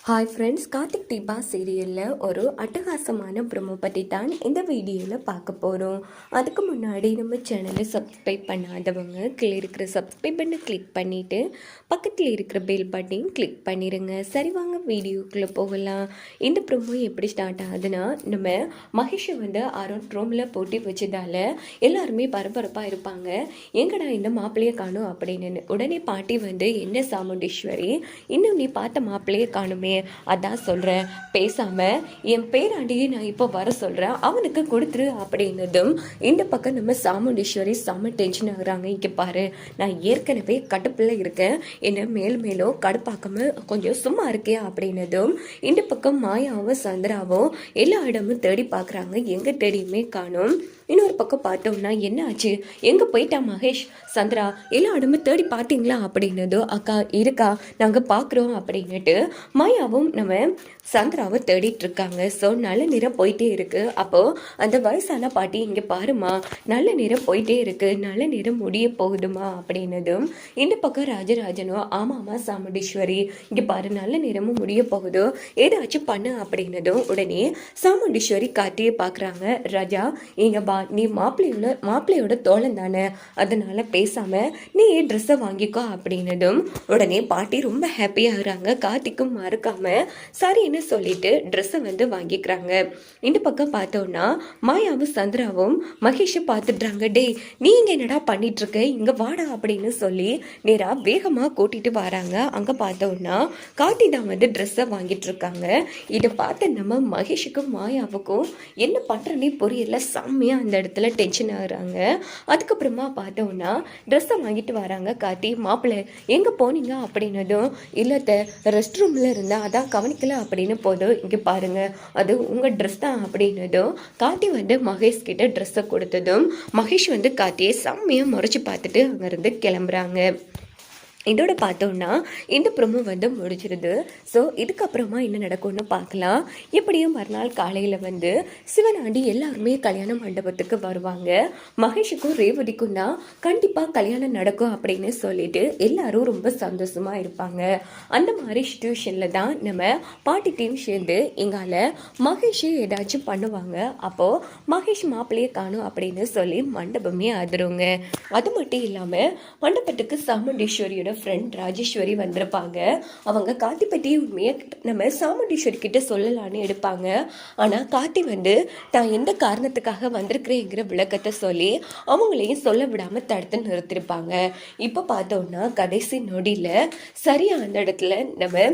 Hi friends, Karthik Deepa சீரியலில் ஒரு அட்டகாசமான ப்ரோமோ பற்றி தான் இந்த வீடியோவில் பார்க்க போகிறோம். அதுக்கு முன்னாடி நம்ம சேனலை சப்ஸ்கிரைப் பண்ணாதவங்க கீழே இருக்கிற சப்ஸ்கிரைப் பண்ணை கிளிக் பண்ணிவிட்டு பக்கத்தில் இருக்கிற பெல் பட்டையும் கிளிக் பண்ணிடுங்க. சரி, வாங்க வீடியோக்குள்ளே போகலாம். இந்த ப்ரோமோ எப்படி ஸ்டார்ட் ஆகுதுன்னா, நம்ம மகேஷை அரௌண்ட் ரூமில் போட்டி வச்சதால எல்லாருமே பரபரப்பாக இருப்பாங்க. எங்கடா இந்த மாப்பிள்ளையை காணும் அப்படின்னு. உடனே பாட்டி என்ன சாமுண்டீஸ்வரி, இன்னும் நீ பார்த்த மாப்பிள்ளையை காணுமே, அதான் சொல்கிறேன், பேசாமல் என் பேராண்டியை நான் இப்போ வர சொல்கிறேன், அவனுக்கு கொடுத்துரு அப்படின்னதும் இந்த பக்கம் நம்ம சாமுண்டீஸ்வரி செம்ம டென்ஷன் ஆகுறாங்க. இங்கே பாரு, நான் ஏற்கனவே கடுப்பில் இருக்கேன், என்னை மேலும் கடுப்பாக்காம கொஞ்சம் சும்மா இருக்கேன் அப்படின்னதும் இந்த பக்கம் மாயாவும் சந்திராவும் எல்லா இடமும் தேடி பார்க்குறாங்க. எங்கே தேடியுமே காணும். இன்னொரு பக்கம் பார்த்தோம்னா, என்ன ஆச்சு, எங்கே போயிட்டா மகேஷ், சந்திரா எல்லா இடமே தேடி பார்த்தீங்களா அப்படின்னதோ, அக்கா இருக்கா, நாங்கள் பார்க்குறோம் அப்படின்னுட்டு மாயாவும் நம்ம சந்திராவை தேடிட்டு இருக்காங்க. ஸோ நல்ல நேரம் போயிட்டே இருக்கு. அப்போது அந்த வயசான பாட்டி, இங்கே பாருமா, நல்ல நேரம் போயிட்டே இருக்கு, நல்ல நேரம் முடிய போகுதுமா அப்படின்னதும் இந்த பக்கம் ராஜராஜனோ, ஆமாம்மா சாமுண்டீஸ்வரி, இங்கே பாரு, நல்ல நேரமும் முடிய போகுதோ, ஏதாச்சும் பண்ணு அப்படின்னதும் உடனே சாமுண்டீஸ்வரி காட்டியே பார்க்குறாங்க. ராஜா, இங்கே பா, நீ மாப்பிள்ளையோட தோழன் தானே, அதனால பேசாம நீ ட்ரெஸ்ஸை வாங்கிக்கோ அப்படின்னதும் உடனே பாட்டி ரொம்ப ஹாப்பியாகிறாங்க. கார்த்திக்கும் மறக்காம சரின்னு சொல்லிட்டு ட்ரெஸ்ஸை வாங்கிக்கிறாங்க. இந்த பக்கம் பார்த்தோம்னா மாயாவும் சந்திராவும் மகேஷை பார்த்துடுறாங்க. டேய், நீ இங்கே என்னடா பண்ணிட்டு இருக்க, இங்கே வாடா அப்படின்னு சொல்லி நேராக வேகமாக கூட்டிட்டு வராங்க. அங்கே பார்த்தோம்னா கார்த்தி தான் ட்ரெஸ்ஸை வாங்கிட்டு இருக்காங்க. இதை பார்த்து நம்ம மகேஷுக்கும் மாயாவுக்கும் என்ன பண்ணுறனே புரியல, செம்மையாக அந்த இடத்துல டென்ஷன் ஆகுறாங்க. அதுக்கப்புறமா பார்த்தோம்னா ட்ரெஸ்ஸை வாங்கிட்டு வராங்க. கார்த்தி, மாப்பிள்ளை எங்கே போனீங்க அப்படின்னதும், இல்லத்த ரெஸ்ட் ரூமில் இருந்தால் அதான் கவனிக்கல அப்படின்னு போதும், இங்கே பாருங்க அது உங்கள் ட்ரெஸ் தான் அப்படின்னதும் கார்த்தி மகேஷ் கிட்ட ட்ரெஸ்ஸை கொடுத்ததும் மகேஷ் கார்த்தியை செம்மையாக முறைச்சி பார்த்துட்டு அங்கேருந்து கிளம்புறாங்க. இதோட பார்த்தோம்னா இந்த ப்ரோமோ முடிச்சிருது. ஸோ இதுக்கப்புறமா என்ன நடக்கும்னு பார்க்கலாம். எப்படியும் மறுநாள் காலையில் சிவனாண்டி எல்லாருமே கல்யாண மண்டபத்துக்கு வருவாங்க. மகேஷுக்கும் ரேவதிக்கும் தான் கண்டிப்பாக கல்யாணம் நடக்கும் அப்படின்னு சொல்லிட்டு எல்லாரும் ரொம்ப சந்தோஷமாக இருப்பாங்க. அந்த மாதிரி சுச்சுவேஷனில் தான் நம்ம பாட்டி டீம் சேர்ந்து எங்கால மகேஷே ஏதாச்சும் பண்ணுவாங்க. அப்போது மகேஷ் மாப்பிள்ளையே காணும் அப்படின்னு சொல்லி மண்டபமே அதிருங்க. அது மட்டும் இல்லாமல் மண்டபத்துக்கு சாமுண்டீஸ்வரியோட ஃப்ரெண்ட் ராஜேஸ்வரி வந்திருப்பாங்க. அவங்க கார்த்தி பற்றி உண்மையை நம்ம சாமுண்டீஸ்வரி கிட்ட சொல்லலான்னு எடுப்பாங்க. ஆனால் கார்த்தி தான் எந்த காரணத்துக்காக வந்திருக்கிறேங்கிற விளக்கத்தை சொல்லி அவங்களையும் சொல்ல விடாமல் தடுத்து நிறுத்திருப்பாங்க. இப்போ பார்த்தோம்னா கடைசி நொடியில் சரியாக அந்த இடத்துல நம்ம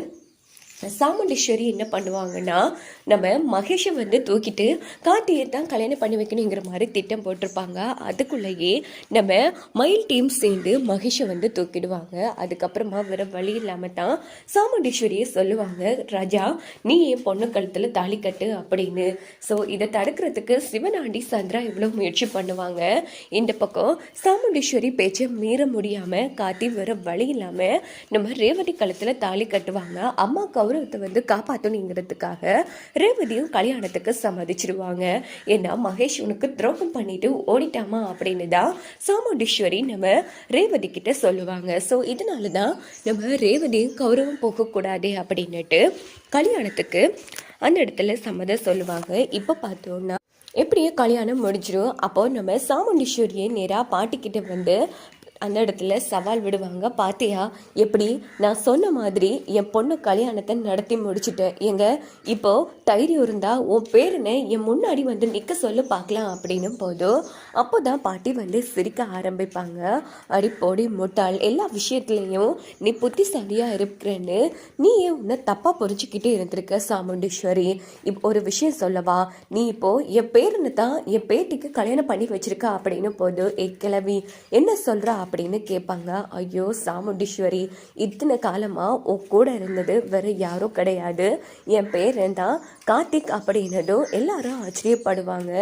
சாமுண்டீஸ்வரி என்ன பண்ணுவாங்கன்னா, நம்ம மகேஷை தூக்கிட்டு கார்த்தியை தான் கல்யாணம் பண்ணி வைக்கணுங்கிற மாதிரி திட்டம் போட்டிருப்பாங்க. அதுக்குள்ளேயே நம்ம மயில் டீம் சேர்ந்து மகேஷை தூக்கிடுவாங்க. அதுக்கப்புறமா வேற வழி இல்லாமல் தான் சாமுண்டீஸ்வரியை சொல்லுவாங்க, ராஜா நீ என் பொண்ணு கழுத்தில் தாலி கட்டு அப்படின்னு. ஸோ இதை தடுக்கிறதுக்கு சிவனாண்டி சந்திரா இவ்வளோ முயற்சி பண்ணுவாங்க. இந்த பக்கம் சாமுண்டீஸ்வரி பேச்சை மீற முடியாமல் கார்த்தி வேற வழி இல்லாமல் நம்ம ரேவதி கழுத்தில் தாலி கட்டுவாங்க. அம்மா கௌரவத்தை காப்பாற்றணுங்கிறதுக்காக ரேவதியும் கல்யாணத்துக்கு சம்மதிச்சிருவாங்க. ஏன்னா மகேஷ் உனக்கு துரோகம் பண்ணிட்டு ஓடிட்டாமா அப்படின்னு தான் சாமுண்டீஸ்வரி நம்ம ரேவதி கிட்ட சொல்லுவாங்க. ஸோ இதனால தான் நம்ம ரேவதியும் கௌரவம் போகக்கூடாது அப்படின்னுட்டு கல்யாணத்துக்கு அந்த இடத்துல சம்மதம் சொல்லுவாங்க. இப்போ பார்த்தோம்னா எப்படியோ கல்யாணம் முடிஞ்சிடும். அப்போது நம்ம சாமுண்டீஸ்வரியை நேராக பாட்டிக்கிட்ட அந்த இடத்துல சவால் விடுவாங்க. பாத்தியா, எப்படி நான் சொன்ன மாதிரி என் பொண்ணு கல்யாணத்தை நடத்தி முடிச்சுட்டேன். எங்க இப்போ தைரியம் இருந்தா உன் பேருன்னு என் முன்னாடி நிற்க சொல்ல பார்க்கலாம் அப்படின்னு போதும். அப்போ தான் பாட்டி சிரிக்க ஆரம்பிப்பாங்க. அடி போடி முட்டாள், எல்லா விஷயத்துலையும் நீ புத்திசாலியாக இருக்கிறேன்னு நீ ஏன் உன்னை தப்பாக புரிஞ்சுக்கிட்டே இருந்திருக்க சாமுண்டீஸ்வரி. இப்போ ஒரு விஷயம் சொல்லவா, நீ இப்போ என் பேருன்னு தான் என் பேத்திக்கு கல்யாணம் பண்ணி வச்சிருக்க அப்படின்னு போதும். கிளவி என்ன சொல்கிறா அப்படின்னு கேட்பாங்க. ஐயோ சாமுண்டீஸ்வரி, இத்தனை காலமாக உன் கூட இருந்தது வேற யாரும் கிடையாது, என் பேர் தான் கார்த்திக் அப்படின்னதும் எல்லாரும் ஆச்சரியப்படுவாங்க.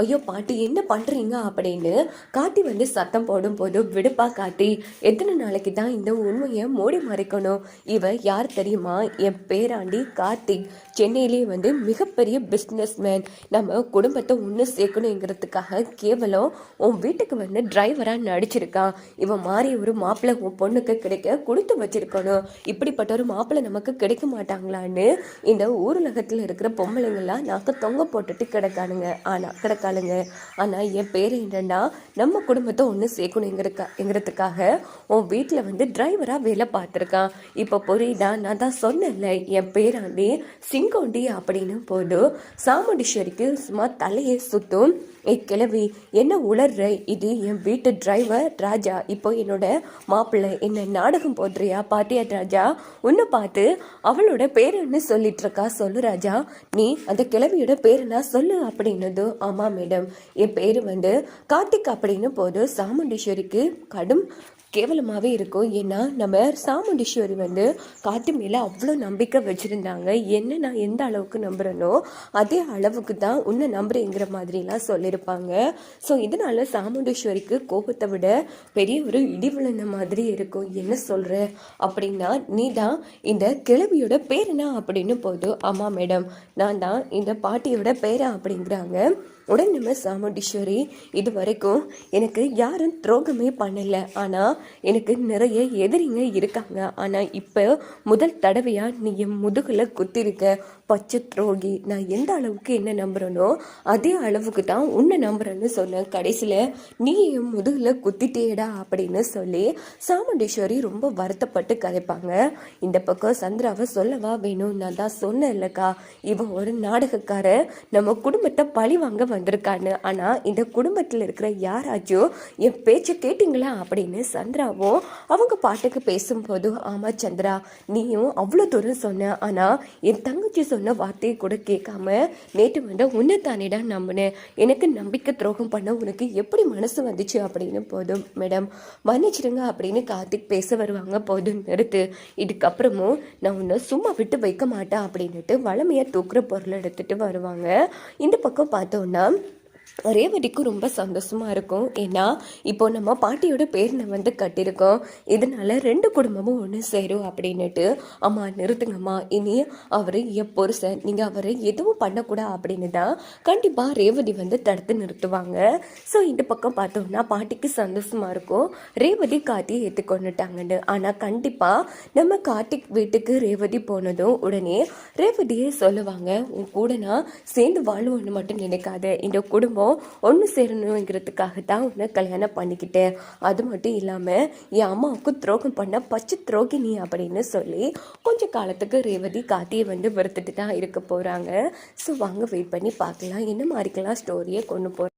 ஐயோ பாட்டி என்ன பண்ணுறீங்க அப்படின்னு கார்த்தி சத்தம் போடும் போது, விடுப்பா கார்த்தி, எத்தனை நாளைக்கு தான் இந்த உண்மையை மூடி மறைக்கணும், இவ யார் தெரியுமா, என் பேராண்டி கார்த்திக், சென்னையிலே மிகப்பெரிய பிஸ்னஸ் மேன், நம்ம குடும்பத்தை ஒன்று சேர்க்கணுங்கிறதுக்காக கேவலம் உன் வீட்டுக்கு டிரைவராக நடிச்சிருக்கான். இவன் மாதிரி ஒரு மாப்பிள்ளை உன் பொண்ணுக்கு கிடைக்க கொடுத்து வச்சிருக்கணும். இப்படிப்பட்ட ஒரு மாப்பிள்ளை நமக்கு கிடைக்க மாட்டாங்களான்னு இந்த ஊருலகத்தில் இருக்கிற பொம்பளைங்களாம் நாக்க தொங்க போட்டுட்டு கிடக்காளுங்க. ஆனால் என் பேர் என்னன்னா நம்ம குடும்பத்தை ஒன்று சேர்க்கணுங்கிறதுக்காக உன் வீட்டில் வந்து டிரைவராக வேலை பார்த்துருக்கான். இப்போ புரியுதா? நான் தான் சொன்னேன்ல என் பேராண்டி சிங்கோண்டி அப்படின்னு போது சாமுண்டீஸ்வரிக்கு சும்மா தலையை சுத்தும். கிளவி என்ன உளர்ற? இது என் வீட்டு டிரைவர் ராஜா. இப்போ என்னோட மாப்பிள்ளை என்ன நாடகம் போடுறியா? பாட்டியா ராஜா? உன்னை பார்த்து அவளோட பேர் என்ன சொல்லிட்டு இருக்கா? சொல்லு ராஜா, நீ அந்த கிளவியோட பேர் என்ன சொல்லு அப்படின்னது. ஆமா மேடம், என் பேர் வந்து கார்த்திக் அப்படின்னு போது சாமுண்டீஸ்வரிக்கு கடும் கேவலமாகவே இருக்கும். ஏன்னா நம்ம சாமுண்டீஸ்வரி வந்து காத்து மேலே அவ்வளோ நம்பிக்கை வச்சுருந்தாங்க. என்ன நான் எந்த அளவுக்கு நம்புகிறேனோ அதே அளவுக்கு தான் உன்னை நம்புறேங்கிற மாதிரிலாம் சொல்லியிருப்பாங்க. ஸோ இதனால சாமுண்டீஸ்வரிக்கு கோபத்தை விட பெரிய ஒரு இடி விழுந்த மாதிரி இருக்கும். என்ன சொல்கிற அப்படின்னா, நீ தான் இந்த கிழவியோட பேர் என்ன அப்படின்னு போது. ஆமாம் மேடம், நான் தான் இந்த பாட்டியோட பேரா அப்படிங்கிறாங்க. உடனே நம்ம சாமுண்டீஸ்வரி, இது வரைக்கும் எனக்கு யாரும் துரோகமே பண்ணலை, ஆனால் எனக்கு நிறைய எதிரிங்க இருக்காங்க. ஆனால் இப்போ முதல் தடவையாக நீ என் முதுகில் குத்திருக்க பச்சை துரோகி. நான் எந்த அளவுக்கு என்ன நம்புகிறேனோ அதே அளவுக்கு தான் உன்னை நம்புறேன்னு சொன்னேன். கடைசியில் நீ என் முதுகில் குத்திட்டேடா அப்படின்னு சொல்லி சாமுண்டீஸ்வரி ரொம்ப வருத்தப்பட்டு கதைப்பாங்க. இந்த பக்கம் சந்திராவை சொல்லவா வேணும்? நான் தான் சொன்னேன் இல்லைக்கா, இவன் ஒரு நாடகக்கார, நம்ம குடும்பத்தை பழி வாங்க வந்திருக்கான்னு. ஆனால் இந்த குடும்பத்தில் இருக்கிற யாராச்சும் என் பேச்சை கேட்டிங்களா அப்படின்னு சந்திராவும் அவங்க பாட்டுக்கு பேசும்போது, ஆமாம் சந்திரா, நீயும் அவ்வளோ தூரம் சொன்ன, ஆனால் என் தங்கச்சி சொன்ன வார்த்தையை கூட கேட்காம நேற்று வந்து உன்னை தானேடா நம்பினேன். எனக்கு நம்பிக்கை துரோகம் பண்ண உனக்கு எப்படி மனசு வந்துச்சு அப்படின்னு போதும் மேடம் மன்னிச்சிடுங்க அப்படின்னு கார்த்திக் பேச வருவாங்க. போதும் நிறுத்து, இதுக்கப்புறமும் நான் உன்னை சும்மா விட்டு வைக்க மாட்டேன் அப்படின்னுட்டு வளமையாக தூக்குற பொருளை எடுத்துகிட்டு வருவாங்க. இந்த பக்கம் பார்த்தோன்னா ரேவதிக்கும் ரொம்ப சந்தோஷமாக இருக்கும். ஏன்னா இப்போ நம்ம பாட்டியோட பேரினை வந்து கட்டியிருக்கோம், இதனால ரெண்டு குடும்பமும் ஒன்று சேரும் அப்படின்னுட்டு. அம்மா நிறுத்துங்கம்மா, இனி அவர் என் பொருசன், நீங்கள் அவரை எதுவும் பண்ணக்கூடா அப்படின்னு தான் கண்டிப்பாக ரேவதி வந்து தடுத்து நிறுத்துவாங்க. ஸோ இந்த பக்கம் பார்த்தோம்னா பாட்டிக்கு சந்தோஷமாக இருக்கும், ரேவதி கார்த்தியை ஏற்றுக்கொண்டுட்டாங்கன்னு. ஆனால் கண்டிப்பாக நம்ம கார்த்திக் வீட்டுக்கு ரேவதி போனதும் உடனே ரேவதியே சொல்லுவாங்க, உன் கூட நான் சேர்ந்து வாழ்வோன்னு மட்டும் நினைக்காத, இந்த குடும்பம் ஒன்று சேரணுங்கிறதுக்காக தான் உன்னை கல்யாணம் பண்ணிக்கிட்டேன். அது மட்டும் இல்லாமல் என் அம்மாவுக்கு துரோகம் பண்ண பச்சை துரோகினி அப்படின்னு சொல்லி கொஞ்சம் காலத்துக்கு ரேவதி கார்த்தியை வந்து வெறுத்துட்டு தான் இருக்க போகிறாங்க. ஸோ வாங்க வெயிட் பண்ணி பார்க்கலாம் என்ன மாதிரிக்கெல்லாம் ஸ்டோரியை கொண்டு போகிறோம்.